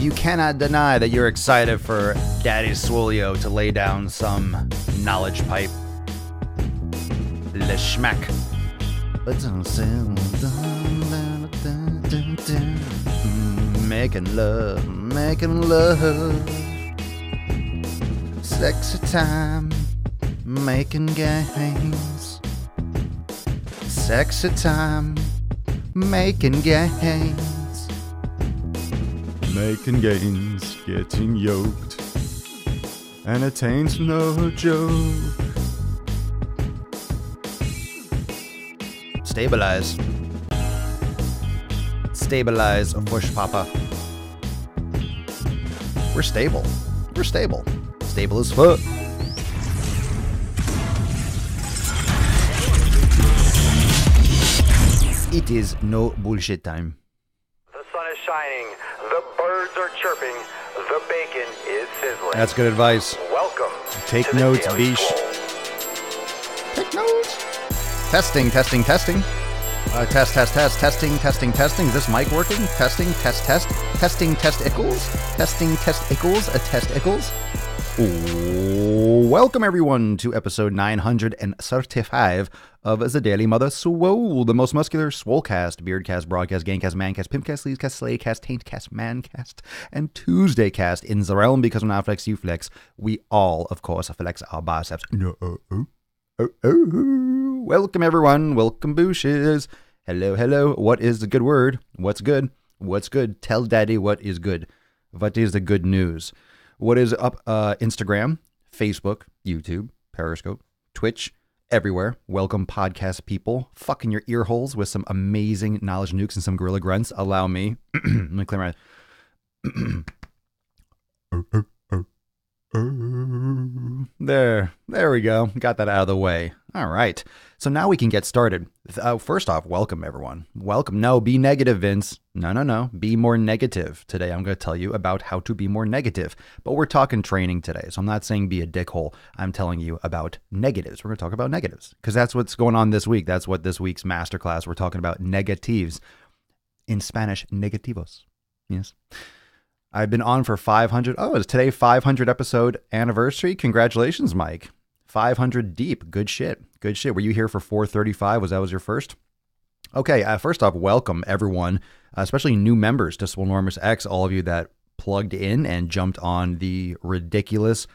You cannot deny that you're excited for Daddy Swole to lay down some knowledge pipe. Le schmack. Making love. Sexy time. Making games. Sexy time. Making gains. Making gains. Getting yoked. And it ain't no joke. Stabilize. Stabilize, push papa. We're stable. We're stable. Stable as fuck. It is no bullshit time. The sun is shining. The birds are chirping. The bacon is sizzling. That's good advice. Welcome. Take to the notes, Daily Beesh. Swole. Take notes. Testing. Testing. Testing. Is this mic working? Testing. Testing. Welcome everyone to episode 935 of the Daily Mother Swole, the most muscular Swolecast, Beardcast, Broadcast, Gangcast, Mancast, Pimpcast, Sleazecast, Slaycast, Taintcast, Mancast, and Tuesdaycast in the realm, because when I flex, you flex. We all, of course, flex our biceps. Welcome everyone. Welcome booshes. Hello. What is the good word? What's good? What's good? Tell daddy what is good. What is the good news? What is up? Instagram, Facebook, YouTube, Periscope, Twitch, everywhere. Welcome podcast people. Fucking your ear holes with some amazing knowledge nukes and some gorilla grunts. Allow me. Let me clear my... There we go. Got that out of the way. All right. So now we can get started. First off, welcome everyone. Welcome. No, be negative, Vince. No. Be more negative. Today I'm going to tell you about how to be more negative. But we're talking training today. So I'm not saying be a dickhole. I'm telling you about negatives. We're going to talk about negatives because that's what's going on this week. That's what this week's masterclass. We're talking about negatives. In Spanish, negativos. Yes. I've been on for 500. Oh, is today 500 episode anniversary? Congratulations, Mike. 500 deep. Good shit. Were you here for 435? Was your first? Okay. First off, welcome everyone, especially new members to Swolenormous X. All of you that plugged in and jumped on the ridiculous,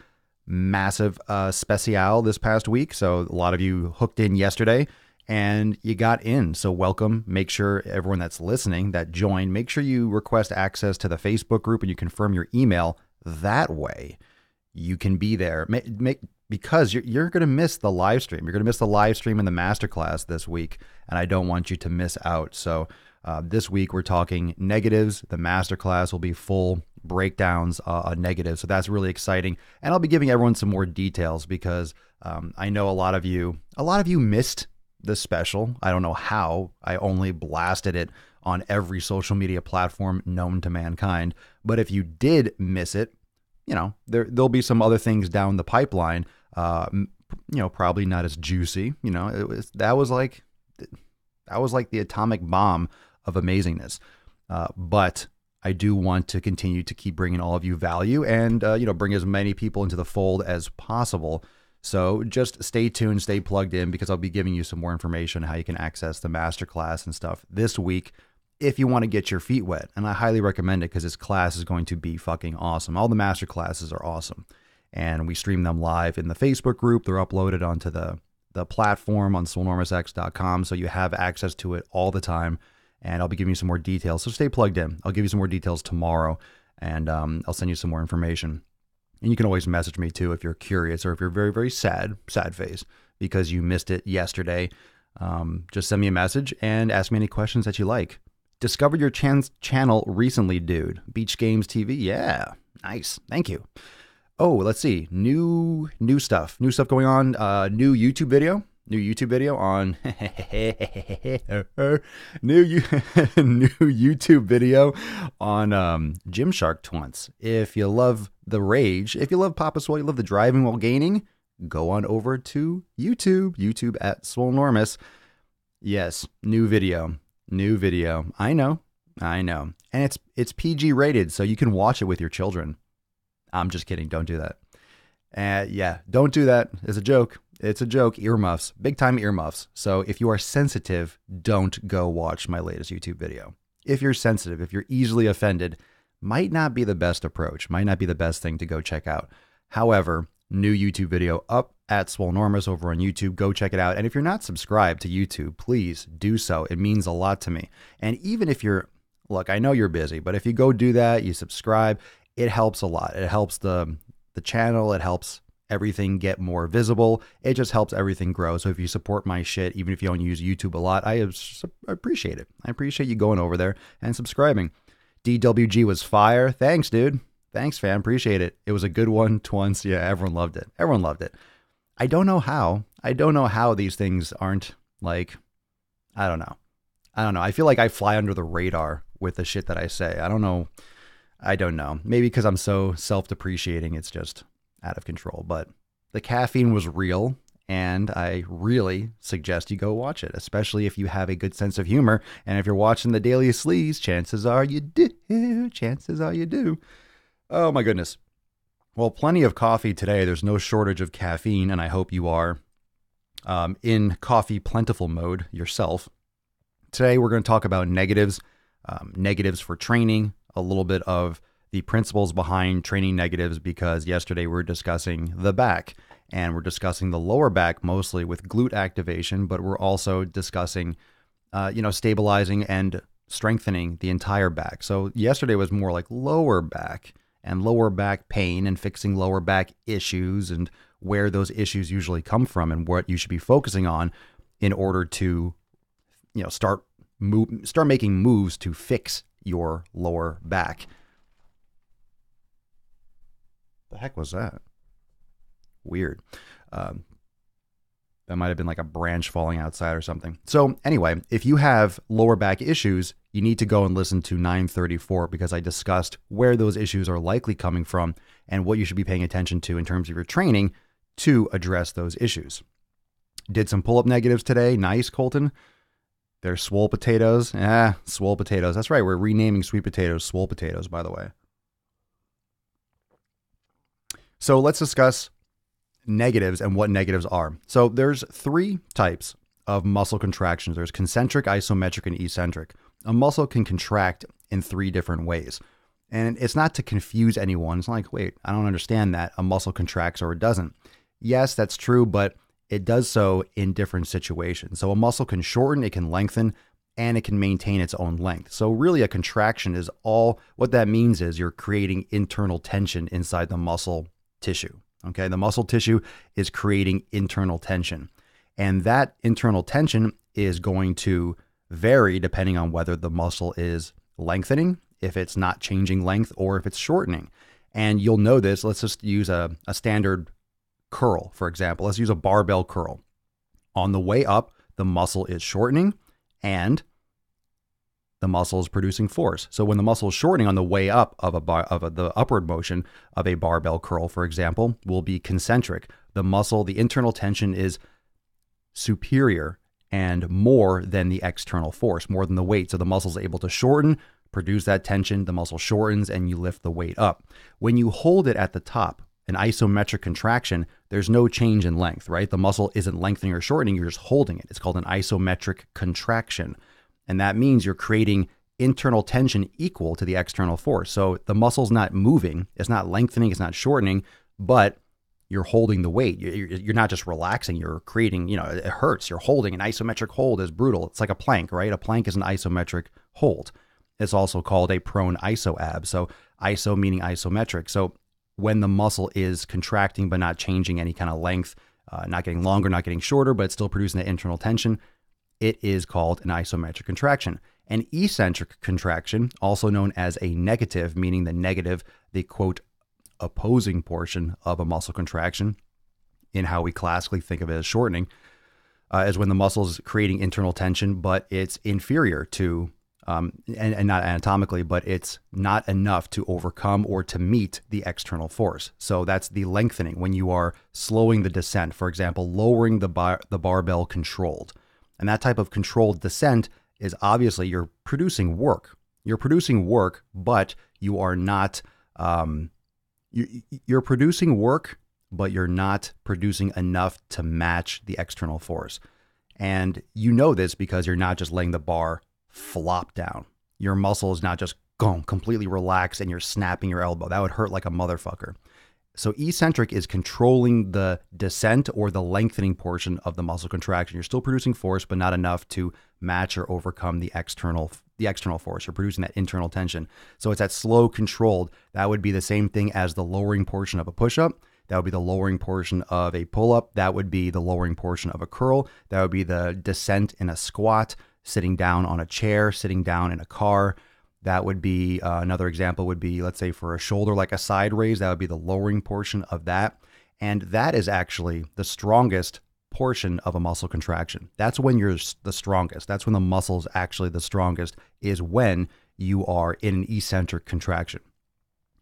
massive special this past week. So a lot of you hooked in yesterday. And you got in. So welcome. Make sure everyone that's listening that joined, make sure you request access to the Facebook group and you confirm your email. That way you can be there. Because you're going to miss the live stream. You're going to miss the live stream and the masterclass this week. And I don't want you to miss out. So this week we're talking negatives. The masterclass will be full breakdowns on negatives. So that's really exciting. And I'll be giving everyone some more details because I know a lot of you missed the special. I don't know how. I only blasted it on every social media platform known to mankind. But if you did miss it, there'll be some other things down the pipeline. Probably not as juicy. That was like the atomic bomb of amazingness. But I do want to continue to keep bringing all of you value and bring as many people into the fold as possible. So just stay tuned, stay plugged in, because I'll be giving you some more information on how you can access the masterclass and stuff this week if you want to get your feet wet. And I highly recommend it because this class is going to be fucking awesome. All the masterclasses are awesome. And we stream them live in the Facebook group. They're uploaded onto the platform on swolenormousx.com. So you have access to it all the time. And I'll be giving you some more details. So stay plugged in. I'll give you some more details tomorrow. And I'll send you some more information. And you can always message me too if you're curious or if you're very, very sad face because you missed it yesterday. Just send me a message and ask me any questions that you like. Discovered your channel recently, dude. Beach Games TV. Yeah, nice. Thank you. Oh, let's see. New stuff. New stuff going on. New YouTube video on new YouTube video on Gymshark Twunts. If you love the rage, if you love Papa Swole, you love the driving while gaining, go on over to YouTube at Swolenormous. Yes, new video. I know. I know. And it's PG rated, so you can watch it with your children. I'm just kidding. Don't do that. Yeah, don't do that. It's a joke. It's a joke. Earmuffs. Big time earmuffs. So if you are sensitive, don't go watch my latest YouTube video. If you're sensitive, if you're easily offended, might not be the best approach. Might not be the best thing to go check out. However, new YouTube video up at Swolenormous over on YouTube. Go check it out. And if you're not subscribed to YouTube, please do so. It means a lot to me. And even if you're, look, I know you're busy, but if you go do that, you subscribe, it helps a lot. It helps the channel. It helps everything get more visible. It just helps everything grow. So if you support my shit, even if you don't use YouTube a lot, I appreciate it. I appreciate you going over there and subscribing. DWG was fire. Thanks, dude. Thanks, fam. Appreciate it. It was a good one once. Yeah, everyone loved it. Everyone loved it. I don't know how. I don't know how these things aren't like, I don't know. I feel like I fly under the radar with the shit that I say. I don't know. Maybe because I'm so self-depreciating, it's just out of control. But the caffeine was real, and I really suggest you go watch it, especially if you have a good sense of humor. And if you're watching the Daily Sleaze, chances are you do. Chances are you do. Oh my goodness. Well, plenty of coffee today. There's no shortage of caffeine, and I hope you are in coffee plentiful mode yourself. Today, we're going to talk about negatives, negatives for training, a little bit of the principles behind training negatives, because yesterday we were discussing the back, and we're discussing the lower back mostly with glute activation, but we're also discussing, stabilizing and strengthening the entire back. So yesterday was more like lower back and lower back pain and fixing lower back issues and where those issues usually come from and what you should be focusing on in order to, start making moves to fix your lower back. The heck was that? Weird. That might have been like a branch falling outside or something. So anyway, if you have lower back issues, you need to go and listen to 934, because I discussed where those issues are likely coming from and what you should be paying attention to in terms of your training to address those issues. Did some pull-up negatives today. Nice, Colton. They're swole potatoes. Swole potatoes. That's right. We're renaming sweet potatoes swole potatoes, by the way. So let's discuss negatives and what negatives are. So there's 3 types of muscle contractions. There's concentric, isometric, and eccentric. A muscle can contract in 3 different ways. And it's not to confuse anyone. It's not like, wait, I don't understand that. A muscle contracts or it doesn't. Yes, that's true, but it does so in different situations. So a muscle can shorten, it can lengthen, and it can maintain its own length. So really a contraction is all, what that means is you're creating internal tension inside the muscle tissue. Okay, the muscle tissue is creating internal tension. And that internal tension is going to vary depending on whether the muscle is lengthening, if it's not changing length, or if it's shortening. And you'll know this. Let's just use a standard curl, for example. Let's use a barbell curl. On the way up, the muscle is shortening and the muscle is producing force. So when the muscle is shortening on the way up of the upward motion of a barbell curl, for example, will be concentric. The muscle, the internal tension is superior and more than the external force, more than the weight. So the muscle is able to shorten, produce that tension, the muscle shortens, and you lift the weight up. When you hold it at the top, an isometric contraction, there's no change in length, right? The muscle isn't lengthening or shortening, you're just holding it. It's called an isometric contraction. And that means you're creating internal tension equal to the external force. So the muscle's not moving, it's not lengthening, it's not shortening, but you're holding the weight. You're not just relaxing, you're creating, it hurts. You're holding. An isometric hold is brutal. It's like a plank, right? A plank is an isometric hold. It's also called a prone isoab. So iso meaning isometric. So when the muscle is contracting but not changing any kind of length, not getting longer, not getting shorter, but it's still producing that internal tension, it is called an isometric contraction. An eccentric contraction, also known as a negative, meaning the negative, the quote, opposing portion of a muscle contraction, in how we classically think of it as shortening, is when the muscle is creating internal tension, but it's inferior to, and not anatomically, but it's not enough to overcome or to meet the external force. So that's the lengthening, when you are slowing the descent, for example, lowering the barbell controlled. And that type of controlled descent is obviously you're producing work. You're producing work, but you are not, you're producing work, but you're not producing enough to match the external force. And you know this because you're not just letting the bar flop down. Your muscle is not just completely relaxed and you're snapping your elbow. That would hurt like a motherfucker. So eccentric is controlling the descent or the lengthening portion of the muscle contraction. You're still producing force, but not enough to match or overcome the external force. You're producing that internal tension. So it's that slow controlled. That would be the same thing as the lowering portion of a push-up. That would be the lowering portion of a pull-up. That would be the lowering portion of a curl. That would be the descent in a squat, sitting down on a chair, sitting down in a car. That would be another example would be, let's say for a shoulder, like a side raise, that would be the lowering portion of that. And that is actually the strongest portion of a muscle contraction. That's when you're the strongest. That's when the muscle's actually the strongest, is when you are in an eccentric contraction.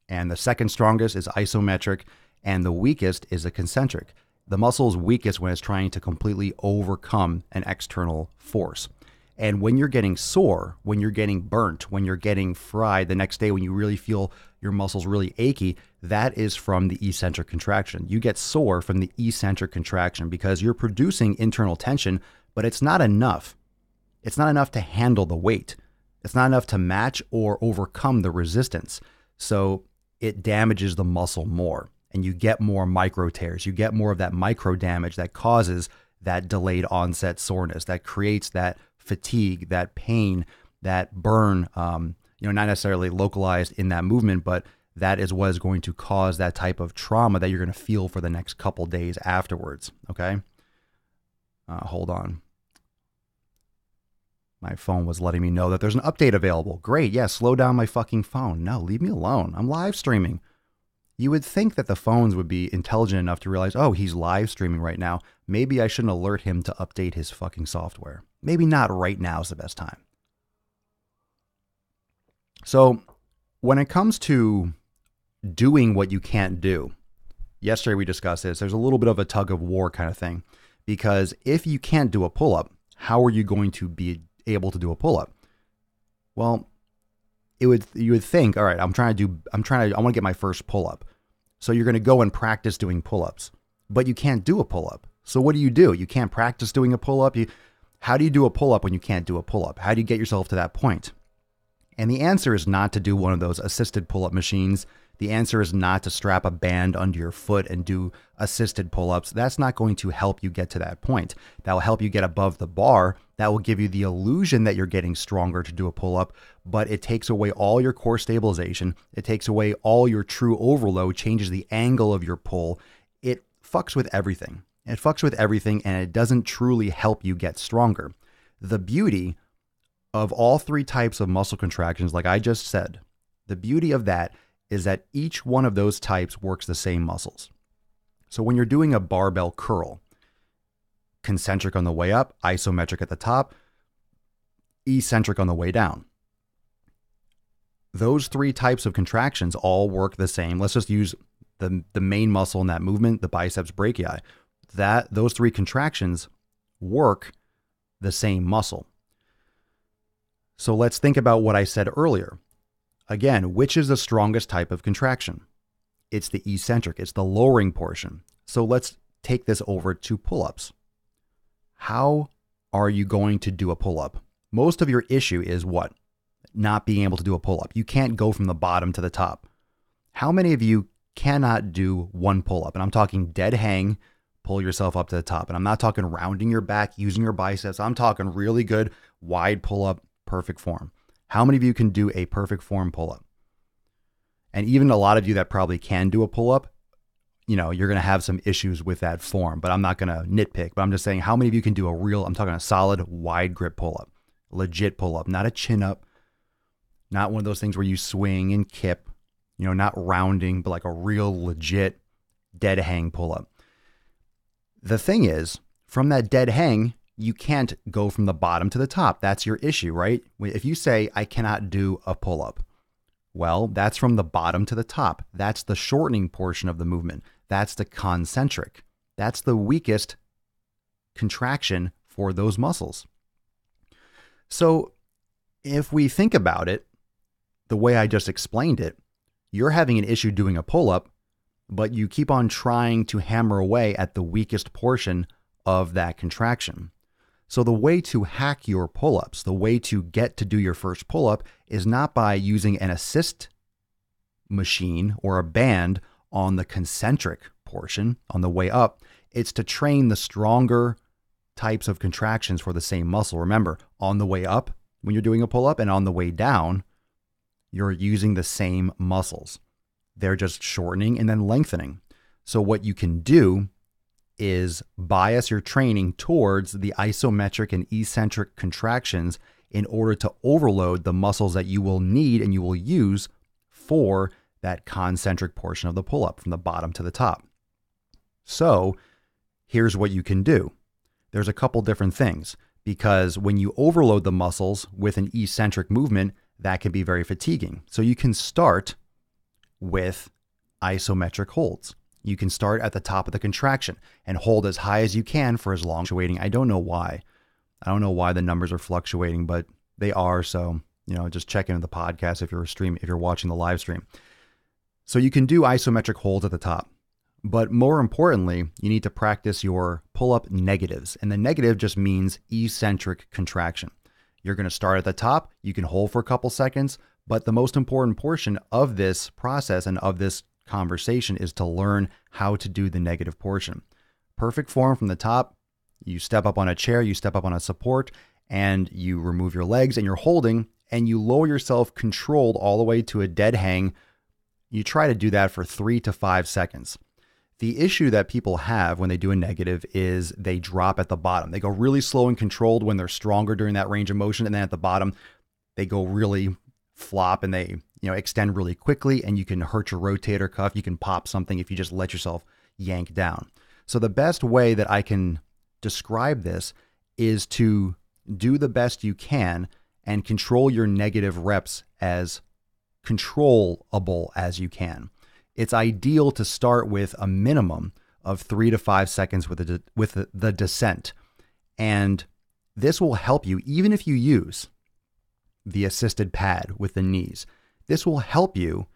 And the second strongest is isometric, and the weakest is a concentric. The muscle is weakest when it's trying to completely overcome an external force. And when you're getting sore, when you're getting burnt, when you're getting fried the next day, when you really feel your muscles really achy, that is from the eccentric contraction. You get sore from the eccentric contraction because you're producing internal tension, but it's not enough. It's not enough to handle the weight. It's not enough to match or overcome the resistance. So it damages the muscle more, and you get more micro tears. You get more of that micro damage that causes that delayed onset soreness, that creates that fatigue, that pain, that burn, not necessarily localized in that movement, but that is what is going to cause that type of trauma that you're going to feel for the next couple days afterwards. Okay. Hold on. My phone was letting me know that there's an update available. Great. Yeah. Slow down my fucking phone. No, leave me alone. I'm live streaming. You would think that the phones would be intelligent enough to realize, oh, he's live streaming right now. Maybe I shouldn't alert him to update his fucking software. Maybe not right now is the best time. So when it comes to doing what you can't do, yesterday we discussed this, there's a little bit of a tug of war kind of thing, because if you can't do a pull-up, how are you going to be able to do a pull-up? Well, you would think, all right, I want to get my first pull-up. So you're going to go and practice doing pull-ups, but you can't do a pull-up. So what do? You can't practice doing a pull-up. How do you do a pull-up when you can't do a pull-up? How do you get yourself to that point? And the answer is not to do one of those assisted pull-up machines. The answer is not to strap a band under your foot and do assisted pull-ups. That's not going to help you get to that point. That will help you get above the bar. That will give you the illusion that you're getting stronger to do a pull-up, but it takes away all your core stabilization. It takes away all your true overload, changes the angle of your pull. It fucks with everything. It fucks with everything, and it doesn't truly help you get stronger. The beauty of all three types of muscle contractions, like I just said, the beauty of that is that each one of those types works the same muscles. So when you're doing a barbell curl, concentric on the way up, isometric at the top, eccentric on the way down. Those three types of contractions all work the same. Let's just use the main muscle in that movement, the biceps brachii. Those three contractions work the same muscle. So let's think about what I said earlier. Again, which is the strongest type of contraction? It's the eccentric. It's the lowering portion. So let's take this over to pull-ups. How are you going to do a pull-up? Most of your issue is what? Not being able to do a pull-up. You can't go from the bottom to the top. How many of you cannot do one pull-up? And I'm talking dead hang, pull yourself up to the top. And I'm not talking rounding your back, using your biceps. I'm talking really good, wide pull-up, perfect form. How many of you can do a perfect form pull-up? And even a lot of you that probably can do a pull-up, you're going to have some issues with that form, but I'm not going to nitpick, but I'm just saying how many of you can do I'm talking a solid wide grip pull-up, legit pull-up, not a chin up, not one of those things where you swing and kip, not rounding, but like a real legit dead hang pull-up. The thing is, from that dead hang, you can't go from the bottom to the top. That's your issue, right? If you say, I cannot do a pull-up, well, that's from the bottom to the top. That's the shortening portion of the movement. That's the concentric. That's the weakest contraction for those muscles. So if we think about it, the way I just explained it, you're having an issue doing a pull-up, but you keep on trying to hammer away at the weakest portion of that contraction. So the way to hack your pull-ups, the way to get to do your first pull-up is not by using an assist machine or a band on the concentric portion on the way up. It's to train the stronger types of contractions for the same muscle. Remember, on the way up, when you're doing a pull-up, and on the way down, you're using the same muscles. They're just shortening and then lengthening. So what you can do is bias your training towards the isometric and eccentric contractions in order to overload the muscles that you will need and you will use for that concentric portion of the pull-up from the bottom to the top. So here's what you can do. There's a couple different things, because when you overload the muscles with an eccentric movement, that can be very fatiguing. So you can start with isometric holds. You can start at the top of the contraction and hold as high as you can for as long as fluctuating. I don't know why. I don't know why the numbers are fluctuating, but they are. So, just check into the podcast if you're watching the live stream. So you can do isometric holds at the top. But more importantly, you need to practice your pull-up negatives. And the negative just means eccentric contraction. You're going to start at the top. You can hold for a couple seconds. But the most important portion of this process and of this conversation is to learn how to do the negative portion. Perfect form from the top. You step up on a chair, you step up on a support, and you remove your legs and you're holding, and you lower yourself controlled all the way to a dead hang. You try to do that for 3 to 5 seconds. The issue that people have when they do a negative is they drop at the bottom. They go really slow and controlled when they're stronger during that range of motion. And then at the bottom, they go really flop and they extend really quickly, and you can hurt your rotator cuff. You can pop something if you just let yourself yank down. So the best way that I can describe this is to do the best you can and control your negative reps as controllable as you can. It's ideal to start with a minimum of 3 to 5 seconds with the descent. And this will help you even if you use the assisted pad with the knees. This will help you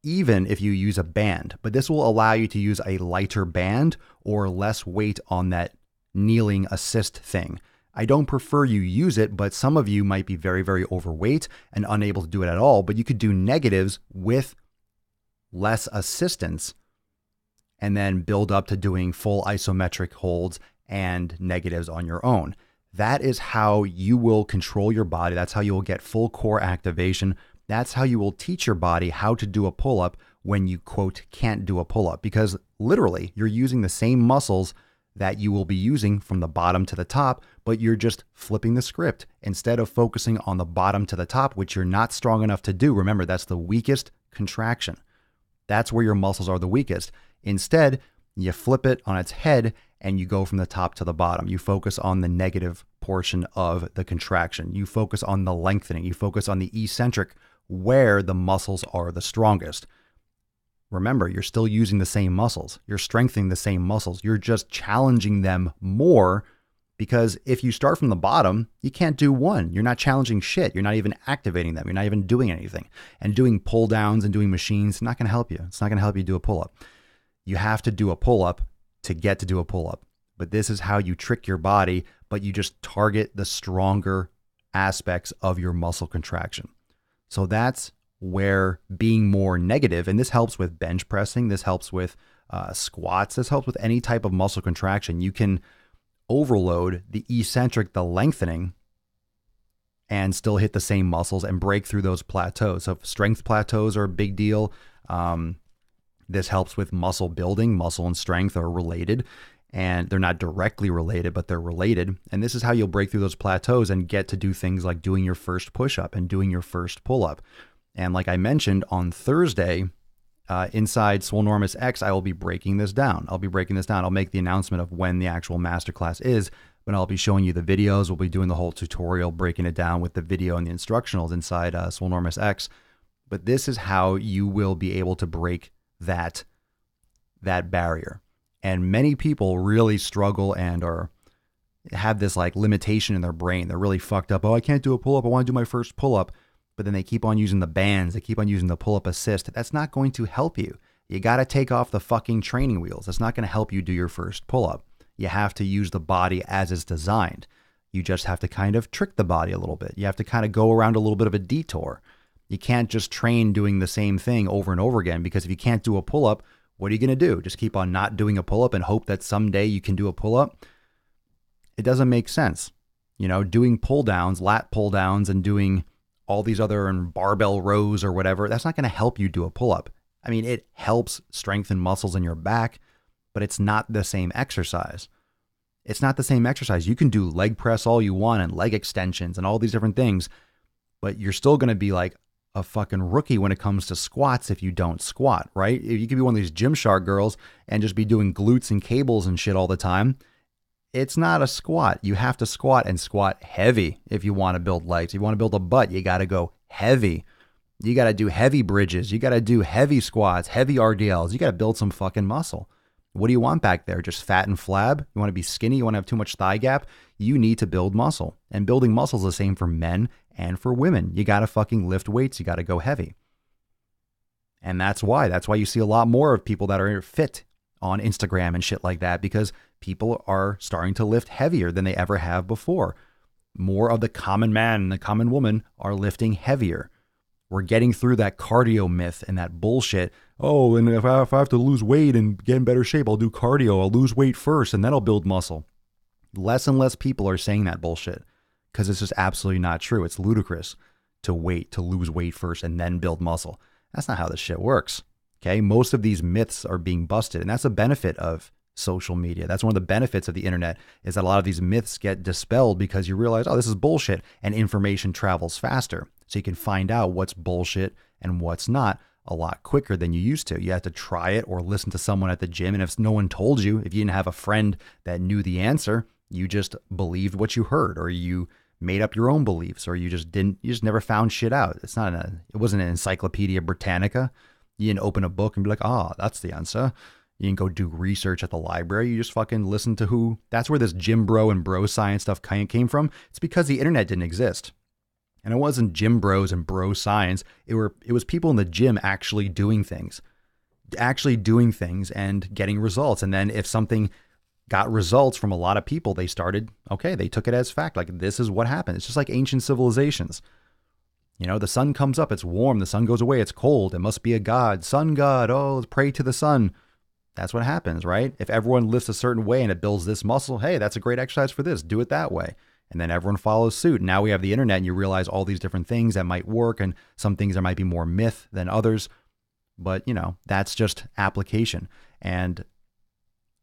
even if you use a band, but this will allow you to use a lighter band or less weight on that kneeling assist thing. I don't prefer you use it, but some of you might be very, very overweight and unable to do it at all, but you could do negatives with less assistance and then build up to doing full isometric holds and negatives on your own. That is how you will control your body. That's how you will get full core activation. That's how you will teach your body how to do a pull-up when you, quote, can't do a pull-up, because literally you're using the same muscles that you will be using from the bottom to the top, but you're just flipping the script. Instead of focusing on the bottom to the top, which you're not strong enough to do, remember, that's the weakest contraction. That's where your muscles are the weakest. Instead, you flip it on its head and you go from the top to the bottom. You focus on the negative portion of the contraction. You focus on the lengthening. You focus on the eccentric, where the muscles are the strongest. Remember, you're still using the same muscles. You're strengthening the same muscles. You're just challenging them more, because if you start from the bottom, you can't do one. You're not challenging shit. You're not even activating them. You're not even doing anything. And doing pull downs and doing machines is not going to help you. It's not going to help you do a pull-up. You have to do a pull-up to get to do a pull-up. But this is how you trick your body, but you just target the stronger aspects of your muscle contraction. So that's where being more negative, and this helps with bench pressing, this helps with squats, this helps with any type of muscle contraction. You can overload the eccentric, the lengthening, and still hit the same muscles and break through those plateaus. So strength plateaus are a big deal. This helps with muscle building. Muscle and strength are related, and they're not directly related, but they're related. And this is how you'll break through those plateaus and get to do things like doing your first push-up and doing your first pull-up. And like I mentioned, on Thursday, inside Swolenormous X, I will be breaking this down. I'll make the announcement of when the actual masterclass is, but I'll be showing you the videos. We'll be doing the whole tutorial, breaking it down with the video and the instructionals inside Swolenormous X. But this is how you will be able to break that barrier. And many people really struggle and have this like limitation in their brain. They're really fucked up. Oh, I can't do a pull-up. I want to do my first pull-up. but then they keep on using the bands, they keep on using the pull-up assist. That's not going to help you. You got to take off the fucking training wheels. That's not going to help you do your first pull-up. You have to use the body as it's designed. You just have to kind of trick the body a little bit. You have to kind of go around a little bit of a detour. You can't just train doing the same thing over and over again, because if you can't do a pull-up, what are you going to do? Just keep on not doing a pull-up and hope that someday you can do a pull-up? It doesn't make sense. Doing pull-downs, lat pull-downs, and doing all these other barbell rows or whatever, that's not going to help you do a pull-up. I mean, it helps strengthen muscles in your back, but it's not the same exercise. It's not the same exercise. You can do leg press all you want and leg extensions and all these different things, but you're still going to be like a fucking rookie when it comes to squats if you don't squat, right? You could be one of these Gymshark girls and just be doing glutes and cables and shit all the time. It's not a squat. You have to squat, and squat heavy if you want to build legs. If you want to build a butt, you got to go heavy. You got to do heavy bridges. You got to do heavy squats, heavy RDLs. You got to build some fucking muscle. What do you want back there? Just fat and flab? You want to be skinny? You want to have too much thigh gap? You need to build muscle. And building muscle is the same for men and for women. You got to fucking lift weights. You got to go heavy. And that's why you see a lot more of people that are fit on Instagram and shit like that, because people are starting to lift heavier than they ever have before. More of the common man and the common woman are lifting heavier. We're getting through that cardio myth and that bullshit. Oh, and if I have to lose weight and get in better shape, I'll do cardio. I'll lose weight first and then I'll build muscle. Less and less people are saying that bullshit, because it's just absolutely not true. It's ludicrous to lose weight first and then build muscle. That's not how this shit works. Okay. Most of these myths are being busted, and that's a benefit of social media. That's one of the benefits of the internet, is that a lot of these myths get dispelled because you realize, oh, this is bullshit, and information travels faster. So you can find out what's bullshit and what's not a lot quicker than you used to. You have to try it or listen to someone at the gym. And if no one told you, if you didn't have a friend that knew the answer, you just believed what you heard, or you made up your own beliefs, or you just never found shit out. It wasn't an Encyclopedia Britannica. You didn't open a book and be like, that's the answer. You didn't go do research at the library. You just fucking listen to that's where this gym bro and bro science stuff came from. It's because the internet didn't exist. And it wasn't gym bros and bro science. It was people in the gym actually doing things and getting results. And then if something got results from a lot of people, they took it as fact. Like, this is what happened. It's just like ancient civilizations. The sun comes up, it's warm. The sun goes away, it's cold. It must be a god. Sun god. Oh, let's pray to the sun. That's what happens, right? If everyone lifts a certain way and it builds this muscle, hey, that's a great exercise for this. Do it that way. And then everyone follows suit. Now we have the internet, and you realize all these different things that might work, and some things that might be more myth than others. But, that's just application. And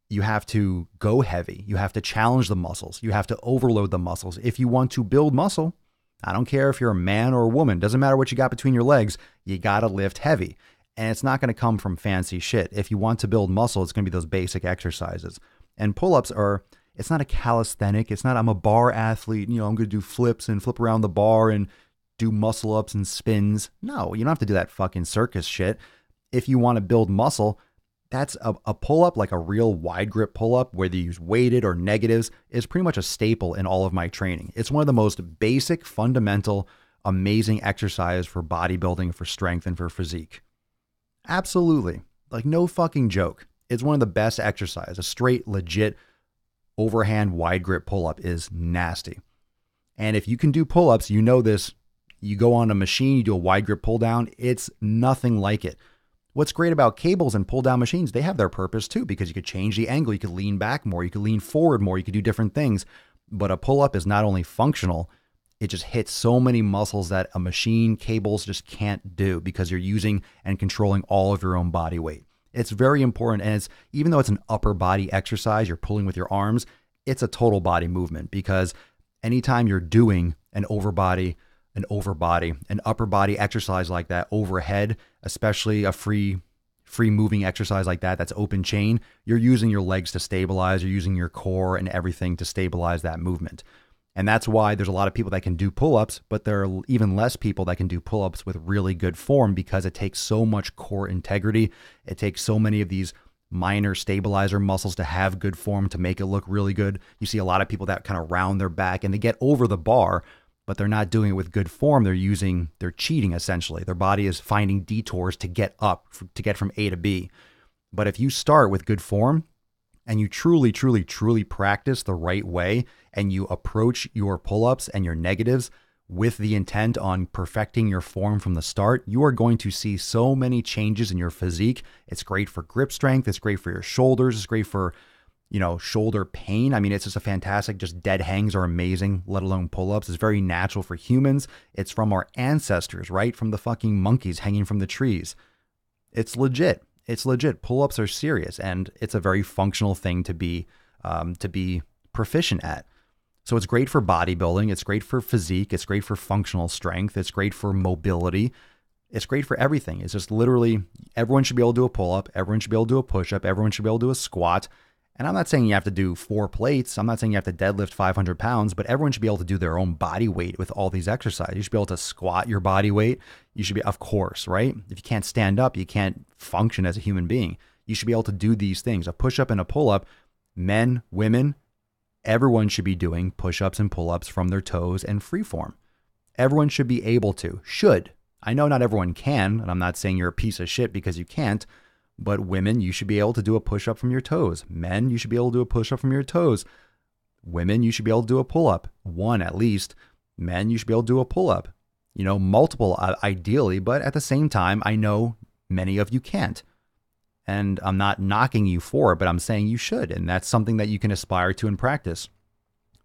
you have to go heavy. You have to challenge the muscles. You have to overload the muscles. If you want to build muscle, I don't care if you're a man or a woman. Doesn't matter what you got between your legs. You got to lift heavy. And it's not going to come from fancy shit. If you want to build muscle, it's going to be those basic exercises. And pull-ups it's not a calisthenic. It's not, I'm a bar athlete. I'm going to do flips and flip around the bar and do muscle ups and spins. No, you don't have to do that fucking circus shit. If you want to build muscle, that's a pull-up, like a real wide grip pull-up, whether you use weighted or negatives, is pretty much a staple in all of my training. It's one of the most basic, fundamental, amazing exercise for bodybuilding, for strength, and for physique. Absolutely. Like, no fucking joke. It's one of the best exercises. A straight, legit, overhand wide grip pull-up is nasty. And if you can do pull-ups, you know this. You go on a machine, you do a wide grip pull down, it's nothing like it. What's great about cables and pull down machines, they have their purpose too, because you could change the angle, you could lean back more, you could lean forward more, you could do different things. But a pull-up is not only functional, it just hits so many muscles that a machine, cables just can't do, because you're using and controlling all of your own body weight. It's very important. And even though it's an upper body exercise, you're pulling with your arms, it's a total body movement, because anytime you're doing an upper body exercise like that overhead, especially a free moving exercise like that, that's open chain, you're using your legs to stabilize, you're using your core and everything to stabilize that movement. And that's why there's a lot of people that can do pull-ups, but there are even less people that can do pull-ups with really good form, because it takes so much core integrity. It takes so many of these minor stabilizer muscles to have good form, to make it look really good. You see a lot of people that kind of round their back and they get over the bar, but they're not doing it with good form. They're cheating essentially. Their body is finding detours to get up, to get from A to B. But if you start with good form and you truly, truly, truly practice the right way and you approach your pull-ups and your negatives with the intent on perfecting your form from the start, you are going to see so many changes in your physique. It's great for grip strength. It's great for your shoulders. It's great for, shoulder pain. I mean, it's just a fantastic, just dead hangs are amazing, let alone pull-ups. It's very natural for humans. It's from our ancestors, right? From the fucking monkeys hanging from the trees. It's legit. It's legit. Pull-ups are serious, and it's a very functional thing to be proficient at. So it's great for bodybuilding. It's great for physique. It's great for functional strength. It's great for mobility. It's great for everything. It's just literally everyone should be able to do a pull-up. Everyone should be able to do a push-up. Everyone should be able to do a squat. And I'm not saying you have to do 4 plates. I'm not saying you have to deadlift 500 pounds, but everyone should be able to do their own body weight with all these exercises. You should be able to squat your body weight. You should be, of course, right? If you can't stand up, you can't function as a human being. You should be able to do these things. A push-up and a pull-up, men, women, everyone should be doing push-ups and pull-ups from their toes and freeform. Everyone should be able to. Should. I know not everyone can, and I'm not saying you're a piece of shit because you can't, but women, you should be able to do a push-up from your toes. Men, you should be able to do a push-up from your toes. Women, you should be able to do a pull-up. One at least. Men, you should be able to do a pull-up. Multiple ideally, but at the same time, I know many of you can't. And I'm not knocking you for it, but I'm saying you should. And that's something that you can aspire to and practice.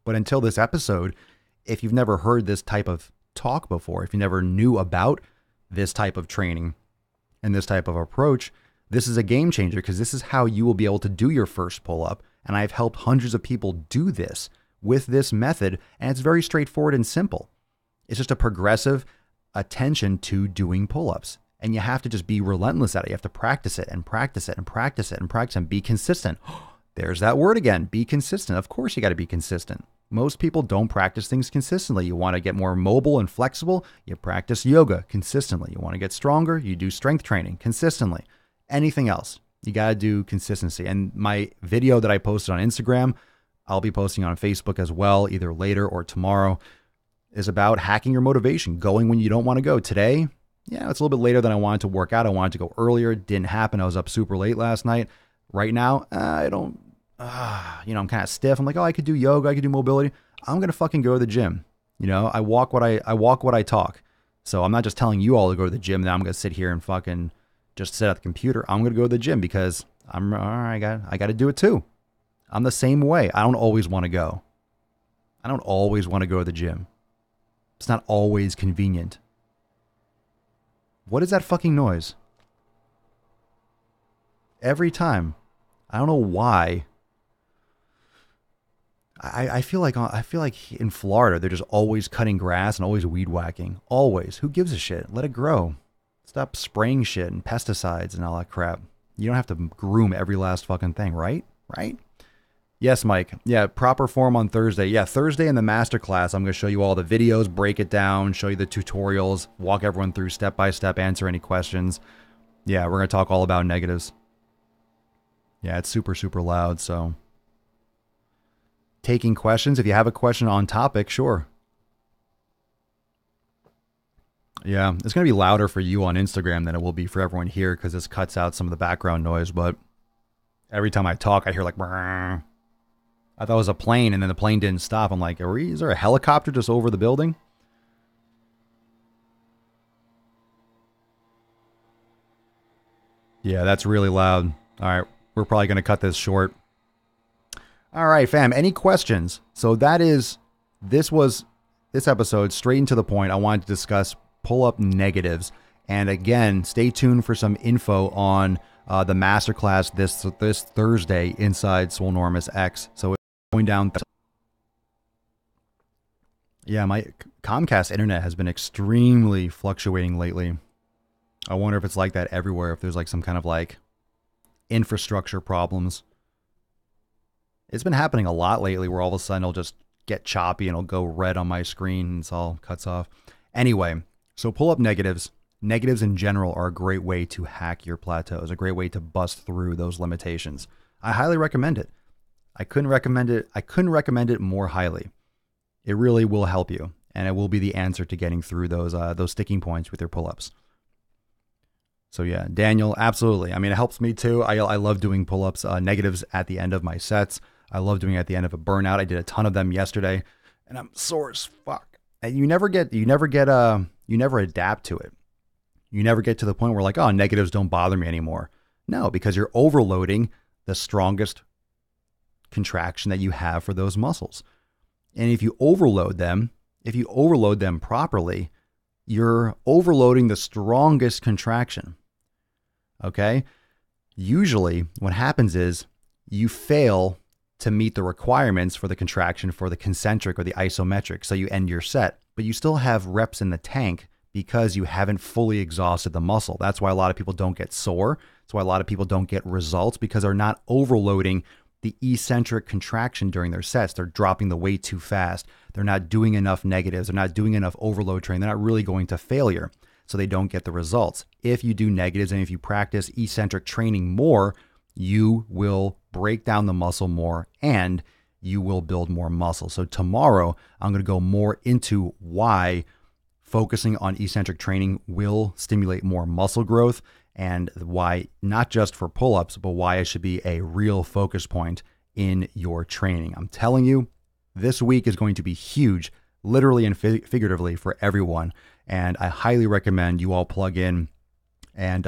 But until this episode, if you've never heard this type of talk before, if you never knew about this type of training and this type of approach, this is a game changer because this is how you will be able to do your first pull-up. And I've helped hundreds of people do this with this method. And it's very straightforward and simple. It's just a progressive attention to doing pull-ups. And you have to just be relentless at it. You have to practice it and practice it and practice it and practice and be consistent. There's that word again, be consistent. Of course you got to be consistent. Most people don't practice things consistently. You want to get more mobile and flexible, you practice yoga consistently. You want to get stronger, you do strength training consistently. Anything else, you got to do consistency. And my video that I posted on Instagram, I'll be posting on Facebook as well, either later or tomorrow, is about hacking your motivation, going when you don't want to go. Today, yeah, it's a little bit later than I wanted to work out. I wanted to go earlier. It didn't happen. I was up super late last night. Right now, I'm kind of stiff. I'm like, I could do yoga. I could do mobility. I'm going to fucking go to the gym. I walk what I talk. So I'm not just telling you all to go to the gym. Now I'm going to sit here and fucking just sit at the computer. I'm going to go to the gym because I got to do it too. I'm the same way. I don't always want to go. I don't always want to go to the gym. It's not always convenient. What is that fucking noise? Every time. I don't know why. I feel like in Florida, they're just always cutting grass and always weed whacking. Always. Who gives a shit? Let it grow. Stop spraying shit and pesticides and all that crap. You don't have to groom every last fucking thing, right? Right? Yes, Mike. Yeah, proper form on Thursday. Yeah, Thursday in the masterclass, I'm going to show you all the videos, break it down, show you the tutorials, walk everyone through step by step, answer any questions. Yeah, we're going to talk all about negatives. Yeah, it's super, super loud, so. Taking questions. If you have a question on topic, sure. Yeah, it's going to be louder for you on Instagram than it will be for everyone here because this cuts out some of the background noise, but every time I talk, I hear like, brrr. I thought it was a plane, and then the plane didn't stop. I'm like, is there a helicopter just over the building? Yeah, that's really loud. All right, we're probably going to cut this short. All right, fam, any questions? So this episode, straight into the point. I wanted to discuss pull-up negatives. And again, stay tuned for some info on the masterclass this Thursday inside Swolenormous X. So going down. Yeah, my Comcast internet has been extremely fluctuating lately. I wonder if it's like that everywhere, if there's like some kind of like infrastructure problems. It's been happening a lot lately where all of a sudden it'll just get choppy and it'll go red on my screen and it's all cuts off. Anyway, so pull up negatives. Negatives in general are a great way to hack your plateaus, a great way to bust through those limitations. I highly recommend it. I couldn't recommend it more highly. It really will help you. and it will be the answer to getting through those sticking points with your pull-ups. So yeah, Daniel, absolutely. I mean, it helps me too. I love doing pull-ups, negatives at the end of my sets. I love doing it at the end of a burnout. I did a ton of them yesterday, and I'm sore as fuck. And you never adapt to it. You never get to the point where like, oh, negatives don't bother me anymore. No, because you're overloading the strongest contraction that you have for those muscles. And if you overload them properly, you're overloading the strongest contraction. Okay? Usually what happens is you fail to meet the requirements for the contraction for the concentric or the isometric. So you end your set, but you still have reps in the tank because you haven't fully exhausted the muscle. That's why a lot of people don't get sore. That's why a lot of people don't get results, because they're not overloading the eccentric contraction during their sets. They're dropping the weight too fast. They're not doing enough negatives. They're not doing enough overload training. They're not really going to failure, so they don't get the results. If you do negatives and if you practice eccentric training more, you will break down the muscle more and you will build more muscle. So tomorrow, I'm going to go more into why focusing on eccentric training will stimulate more muscle growth, and why, not just for pull-ups, but why it should be a real focus point in your training. I'm telling you, this week is going to be huge, literally and figuratively, for everyone. And I highly recommend you all plug in and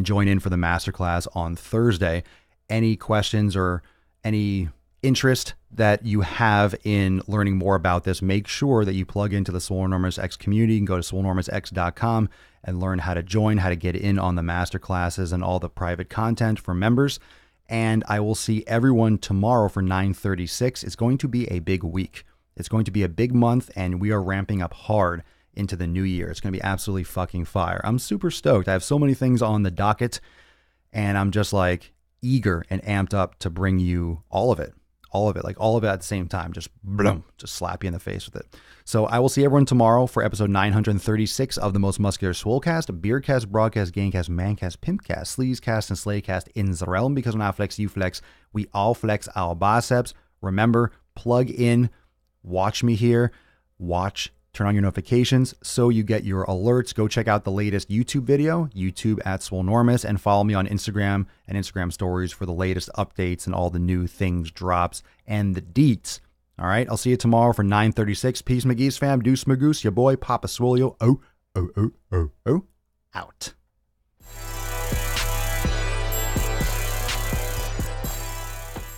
join in for the masterclass on Thursday. Any questions or any interest that you have in learning more about this, make sure that you plug into the Swole Enormous X community. You can go to swolenormousx.com and learn how to join, how to get in on the masterclasses and all the private content for members. And I will see everyone tomorrow for 9:36. It's going to be a big week. It's going to be a big month, and we are ramping up hard into the new year. It's going to be absolutely fucking fire. I'm super stoked. I have so many things on the docket, and I'm just like eager and amped up to bring you all of it, like all of it at the same time. Just boom, just slap you in the face with it. So I will see everyone tomorrow for episode 936 of the Most Muscular Swolecast, Beercast, Broadcast, Gaincast, Mancast, Pimpcast, Sleazecast, and Slaycast in the realm, because when I flex, you flex. We all flex our biceps. Remember, plug in, watch me here, turn on your notifications so you get your alerts. Go check out the latest YouTube video, YouTube at Swolenormous, and follow me on Instagram and Instagram stories for the latest updates and all the new things, drops, and the deets. All right, I'll see you tomorrow for 9:36. Peace, McGee's fam. Deuce Magoose, your boy, Papa Swolio. Out.